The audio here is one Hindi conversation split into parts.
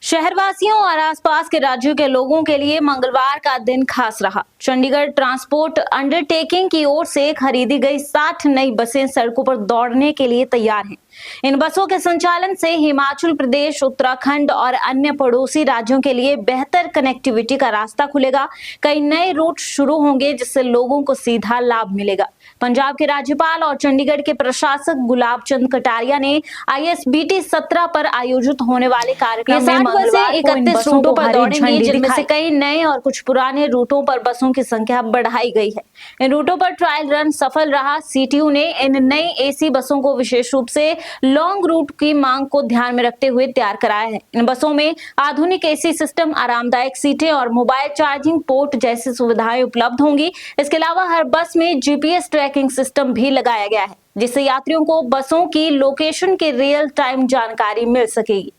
शहरवासियों और आसपास के राज्यों के लोगों के लिए मंगलवार का दिन खास रहा। चंडीगढ़ ट्रांसपोर्ट अंडरटेकिंग की ओर से खरीदी गई 60 नई बसें सड़कों पर दौड़ने के लिए तैयार हैं। इन बसों के संचालन से हिमाचल प्रदेश, उत्तराखंड और अन्य पड़ोसी राज्यों के लिए बेहतर कनेक्टिविटी का रास्ता खुलेगा। कई नए रूट शुरू होंगे जिससे लोगों को सीधा लाभ मिलेगा। पंजाब के राज्यपाल और चंडीगढ़ के प्रशासक गुलाब चंद कटारिया ने ISBT 17 पर आयोजित होने वाले कार्यक्रम में मंगलवार को 31 रूटों पर दौड़ेंगी, जिनमें से कई नए और कुछ पुराने रूटों पर बसों की संख्या बढ़ाई गई है। इन रूटों पर ट्रायल रन सफल रहा। CTU ने इन नई AC बसों को विशेष रूप से लॉन्ग रूट की मांग को ध्यान में रखते हुए तैयार कराया है। इन बसों में आधुनिक AC सिस्टम, आरामदायक सीटें और मोबाइल चार्जिंग पोर्ट जैसी सुविधाएं उपलब्ध होंगी। इसके अलावा हर बस में GPS ट्रैकिंग सिस्टम भी लगाया गया है, जिससे यात्रियों को बसों की लोकेशन की रियल टाइम जानकारी मिल सकेगी।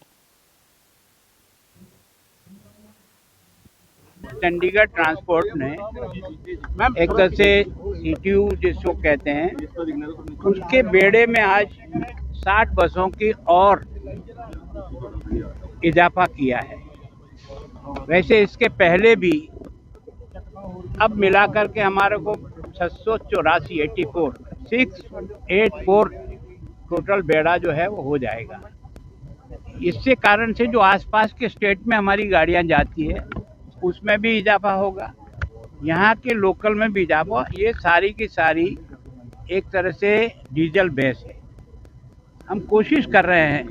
चंडीगढ़ ट्रांसपोर्ट ने एक तरह से CTU जिसको कहते हैं, उसके बेड़े में आज 60 बसों की और इजाफा किया है। वैसे इसके पहले भी अब मिलाकर के हमारे को 684 टोटल बेड़ा जो है वो हो जाएगा। इससे कारण से जो आसपास के स्टेट में हमारी गाड़ियां जाती है उसमें भी इजाफा होगा, यहाँ के लोकल में भी इजाफा। ये सारी की सारी एक तरह से डीजल बेस है। हम कोशिश कर रहे हैं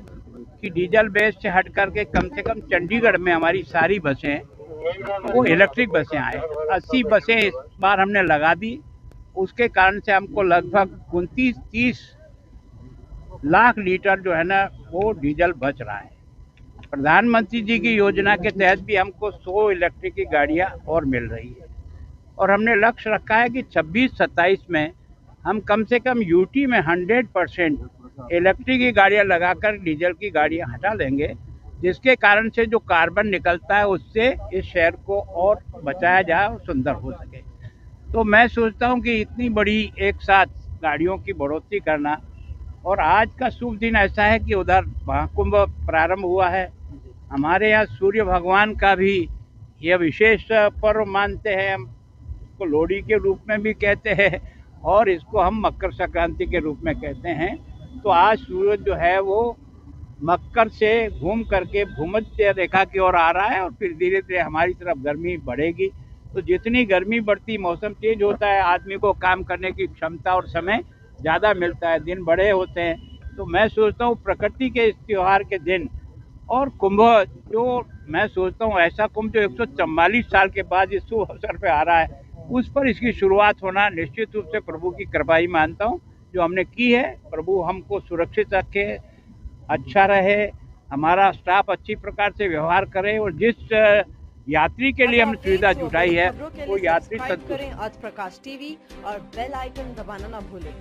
कि डीजल बेस से हट करके कम से कम चंडीगढ़ में हमारी सारी बसें वो इलेक्ट्रिक बसें आए। 80 बसें इस बार हमने लगा दी। उसके कारण से हमको लगभग 29-30 लाख लीटर जो है ना वो डीजल बच रहा है। प्रधानमंत्री जी की योजना के तहत भी हमको 100 इलेक्ट्रिक की गाड़ियाँ और मिल रही है, और हमने लक्ष्य रखा है कि 26-27 में हम कम से कम UT में 100% इलेक्ट्रिक की गाड़ियाँ लगाकर डीजल की गाड़ियाँ हटा देंगे, जिसके कारण से जो कार्बन निकलता है उससे इस शहर को और बचाया जाए और सुंदर हो सके। तो मैं सोचता हूँ कि इतनी बड़ी एक साथ गाड़ियों की बढ़ोतरी करना, और आज का शुभ दिन ऐसा है कि उधर महाकुंभ प्रारंभ हुआ है। हमारे यहाँ सूर्य भगवान का भी यह विशेष पर्व मानते हैं। हम इसको लोहड़ी के रूप में भी कहते हैं और इसको हम मकर संक्रांति के रूप में कहते हैं। तो आज सूरज जो है वो मकर से घूम करके भूमध्य रेखा की ओर आ रहा है, और फिर धीरे धीरे हमारी तरफ गर्मी बढ़ेगी। तो जितनी गर्मी बढ़ती, मौसम चेंज होता है, आदमी को काम करने की क्षमता और समय ज़्यादा मिलता है, दिन बड़े होते हैं। तो मैं सोचता हूँ प्रकृति के इस त्यौहार के दिन और कुंभ, जो मैं सोचता हूँ ऐसा कुंभ जो 144 साल के बाद इस शुभ अवसर पे आ रहा है, उस पर इसकी शुरुआत होना निश्चित रूप से प्रभु की कृपा ही मानता हूँ जो हमने की है। प्रभु हमको सुरक्षित रखे, अच्छा रहे, हमारा स्टाफ अच्छी प्रकार से व्यवहार करे, और जिस यात्री के लिए हमने सुविधा जुटाई है वो यात्री सब्सक्राइब करें आज प्रकाश TV और बेल आइकन दबाना ना भूलें।